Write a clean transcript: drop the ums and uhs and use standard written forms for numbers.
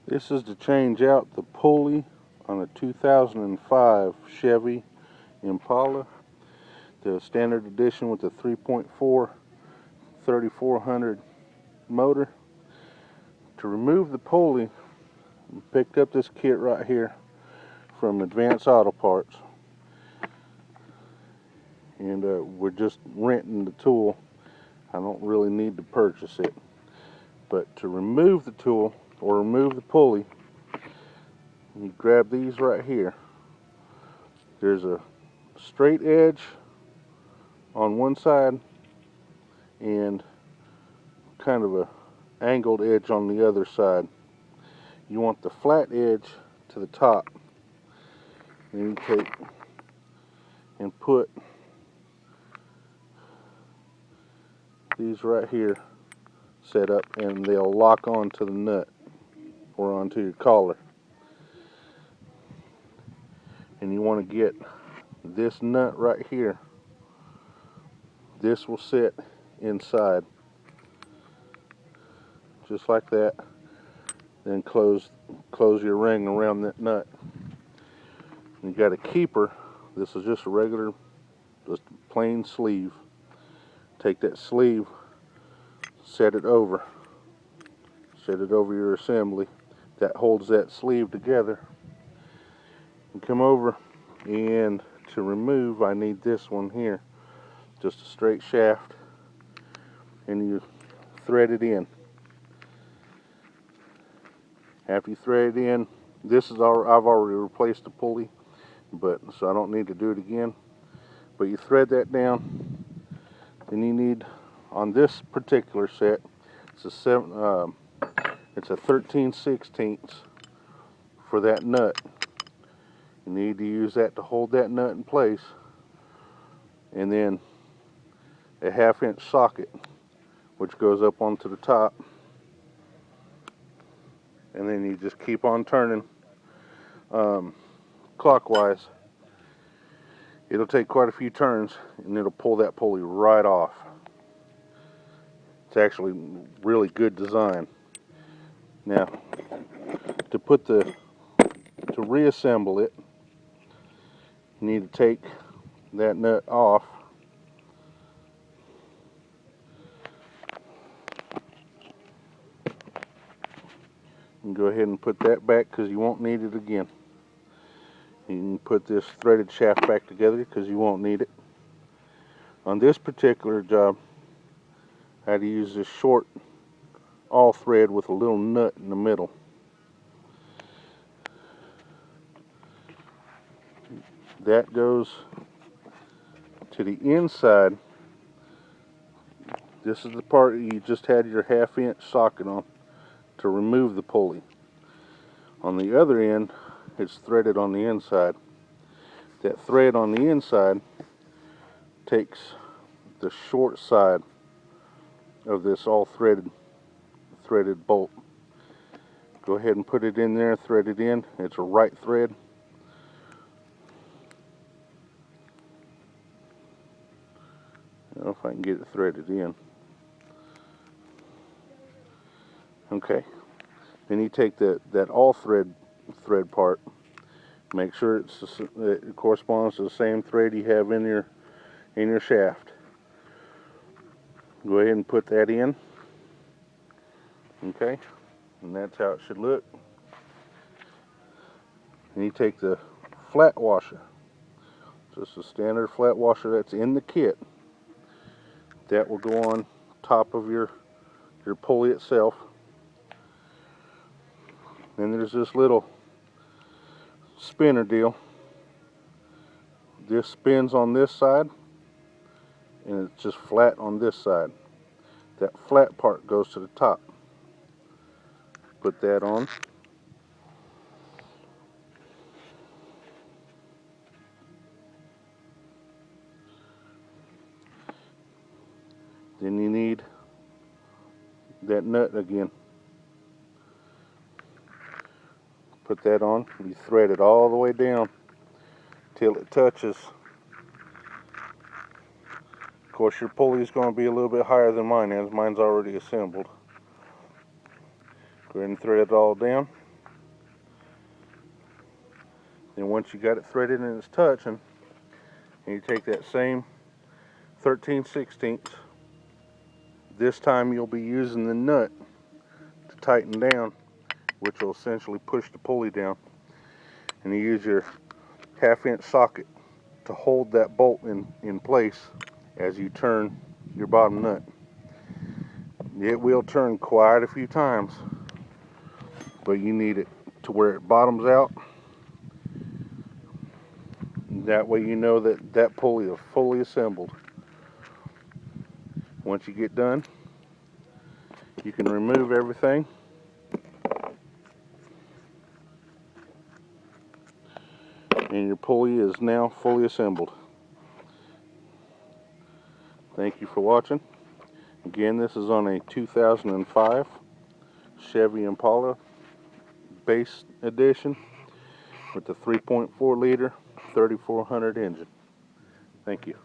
This is to change out the pulley on a 2005 Chevy Impala, the standard edition with the 3.4 3400 motor. To remove the pulley, I picked up this kit right here from Advanced Auto Parts, and we're just renting the tool. I don't really need to purchase it, but to remove the tool or remove the pulley, you grab these right here. There's a straight edge on one side and kind of a angled edge on the other side. You want the flat edge to the top, and you take and put these right here set up, and they'll lock onto the nut or onto your collar. And you want to get this nut right here. This will sit inside just like that. Then close your ring around that nut. And you got a keeper. This is just a regular, just plain sleeve. Take that sleeve, set it over your assembly. That holds that sleeve together. And come over, and to remove, I need this one here, just a straight shaft, and you thread it in. After you thread it in, I've already replaced the pulley, so I don't need to do it again. But you thread that down. Then you need, on this particular set, it's a 13/16 for that nut. You need to use that to hold that nut in place, and then a 1/2-inch socket which goes up onto the top, and then you just keep on turning clockwise. It'll take quite a few turns, and it'll pull that pulley right off. It's actually really good design. Now, to reassemble it, you need to take that nut off. And go ahead and put that back because you won't need it again. You can put this threaded shaft back together because you won't need it. On this particular job, I had to use this short all thread with a little nut in the middle. That goes to the inside. This is the part you just had your 1/2-inch socket on to remove the pulley. On the other end, it's threaded on the inside. That thread on the inside takes the short side of this all threaded bolt. Go ahead and put it in there, thread it in. It's a right thread. I don't know if I can get it threaded in. Okay. Then you take that all thread part. Make sure it corresponds to the same thread you have in your shaft. Go ahead and put that in. Okay, and that's how it should look. And you take the flat washer, just a standard flat washer that's in the kit. That will go on top of your pulley itself. Then there's this little spinner deal. This spins on this side, and it's just flat on this side. That flat part goes to the top. Put that on. Then you need that nut again. Put that on. You thread it all the way down till it touches. Of course, your pulley is going to be a little bit higher than mine is. Mine's already assembled. Go ahead and thread it all down. And once you got it threaded and it's touching, and you take that same 13/16, this time you'll be using the nut to tighten down, which will essentially push the pulley down. And you use your 1/2-inch socket to hold that bolt in place as you turn your bottom nut. It will turn quite a few times, but you need it to where it bottoms out. That way you know that that pulley is fully assembled. Once you get done, you can remove everything. And your pulley is now fully assembled. Thank you for watching. Again, this is on a 2005 Chevy Impala base edition with the 3.4 liter 3400 engine. Thank you.